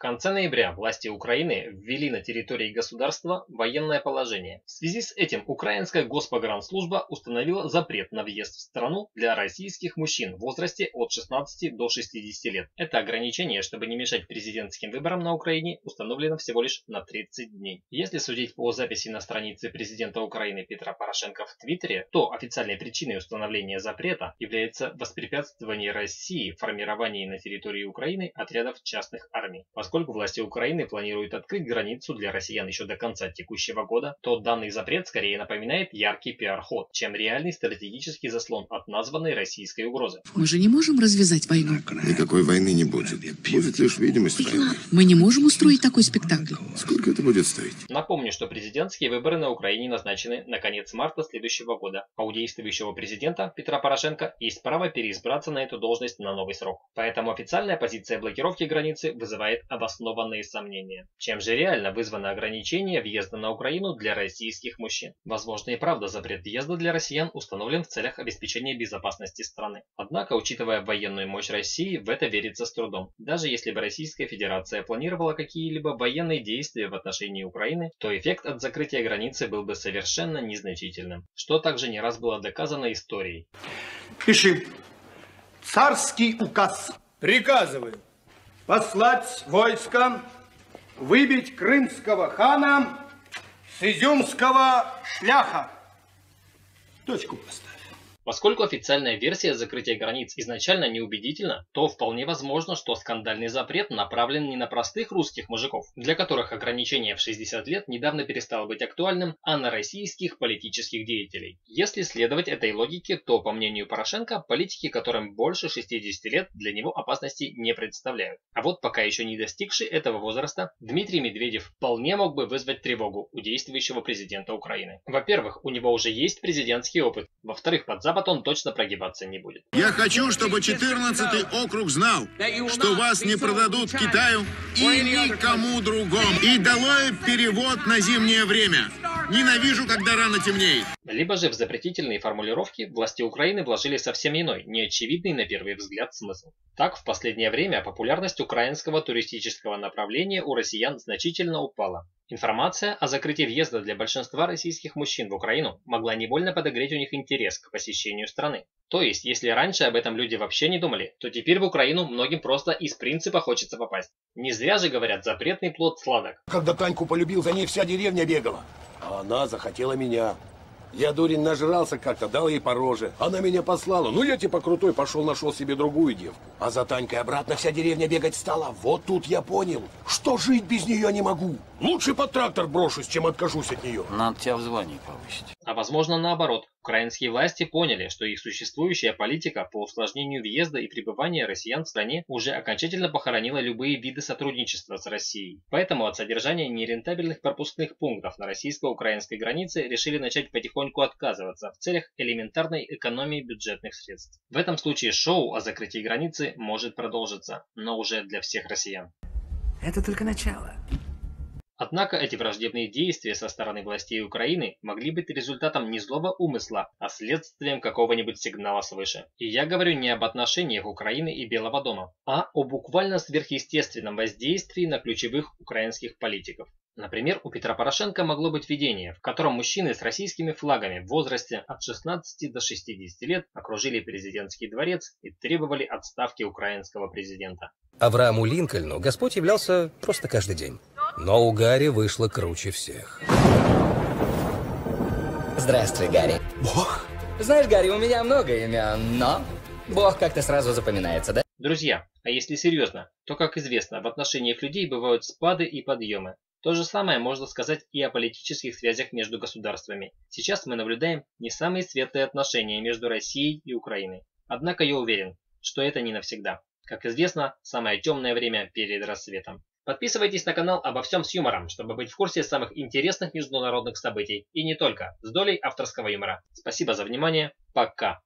В конце ноября власти Украины ввели на территории государства военное положение. В связи с этим украинская Госпогранслужба установила запрет на въезд в страну для российских мужчин в возрасте от 16 до 60 лет. Это ограничение, чтобы не мешать президентским выборам на Украине, установлено всего лишь на 30 дней. Если судить по записи на странице президента Украины Петра Порошенко в Твиттере, то официальной причиной установления запрета является воспрепятствование России в формировании на территории Украины отрядов частных армий. Поскольку власти Украины планируют открыть границу для россиян еще до конца текущего года, то данный запрет скорее напоминает яркий пиар-ход, чем реальный стратегический заслон от названной российской угрозы. Мы же не можем развязать войну. Никакой войны не будет. Будет лишь видимость войны. Мы не можем устроить такой спектакль. Сколько это будет стоить? Напомню, что президентские выборы на Украине назначены на конец марта следующего года, а у действующего президента Петра Порошенко есть право переизбраться на эту должность на новый срок. Поэтому официальная позиция блокировки границы вызывает обоснованные сомнения. Чем же реально вызвано ограничение въезда на Украину для российских мужчин? Возможно и правда запрет въезда для россиян установлен в целях обеспечения безопасности страны. Однако, учитывая военную мощь России, в это верится с трудом. Даже если бы Российская Федерация планировала какие-либо военные действия в отношении Украины, то эффект от закрытия границы был бы совершенно незначительным, что также не раз было доказано историей. Пиши. Царский указ. Приказываю послать войско, выбить крымского хана с изюмского шляха. Точку поставь. Поскольку официальная версия закрытия границ изначально неубедительна, то вполне возможно, что скандальный запрет направлен не на простых русских мужиков, для которых ограничение в 60 лет недавно перестало быть актуальным, а на российских политических деятелей. Если следовать этой логике, то, по мнению Порошенко, политики, которым больше 60 лет, для него опасности не представляют. А вот пока еще не достигший этого возраста, Дмитрий Медведев вполне мог бы вызвать тревогу у действующего президента Украины. Во-первых, у него уже есть президентский опыт. Во-вторых, под Запад он точно прогибаться не будет. Я хочу, чтобы 14-й округ знал, что вас не продадут Китаю и никому другому. И долой перевод на зимнее время. Ненавижу, когда рано темнеет. Либо же в запретительные формулировки власти Украины вложили совсем иной, неочевидный на первый взгляд смысл. Так, в последнее время популярность украинского туристического направления у россиян значительно упала. Информация о закрытии въезда для большинства российских мужчин в Украину могла невольно подогреть у них интерес к посещению страны. То есть, если раньше об этом люди вообще не думали, то теперь в Украину многим просто из принципа хочется попасть. Не зря же говорят, запретный плод сладок. Когда Таньку полюбил, за ней вся деревня бегала. А она захотела меня. Я, дурень, нажрался как-то, дал ей по роже. Она меня послала. Ну, я типа крутой, пошел, нашел себе другую девку. А за Танькой обратно вся деревня бегать стала. Вот тут я понял, что жить без нее не могу. Лучше под трактор брошусь, чем откажусь от нее. Надо тебя в звании повысить. А возможно наоборот. Украинские власти поняли, что их существующая политика по усложнению въезда и пребывания россиян в стране уже окончательно похоронила любые виды сотрудничества с Россией. Поэтому от содержания нерентабельных пропускных пунктов на российско-украинской границе решили начать потихоньку отказываться в целях элементарной экономии бюджетных средств. В этом случае шоу о закрытии границы может продолжиться, но уже для всех россиян. Это только начало. Однако эти враждебные действия со стороны властей Украины могли быть результатом не злого умысла, а следствием какого-нибудь сигнала свыше. И я говорю не об отношениях Украины и Белого дома, а о буквально сверхъестественном воздействии на ключевых украинских политиков. Например, у Петра Порошенко могло быть видение, в котором мужчины с российскими флагами в возрасте от 16 до 60 лет окружили президентский дворец и требовали отставки украинского президента. Аврааму Линкольну Господь являлся просто каждый день. Но у Гарри вышло круче всех. Здравствуй, Гарри. Бог? Знаешь, Гарри, у меня много имен, но Бог как-то сразу запоминается, да? Друзья, а если серьезно, то, как известно, в отношениях людей бывают спады и подъемы. То же самое можно сказать и о политических связях между государствами. Сейчас мы наблюдаем не самые светлые отношения между Россией и Украиной. Однако я уверен, что это не навсегда. Как известно, самое темное время перед рассветом. Подписывайтесь на канал «Обо всем с юмором», чтобы быть в курсе самых интересных международных событий. И не только, с долей авторского юмора. Спасибо за внимание. Пока.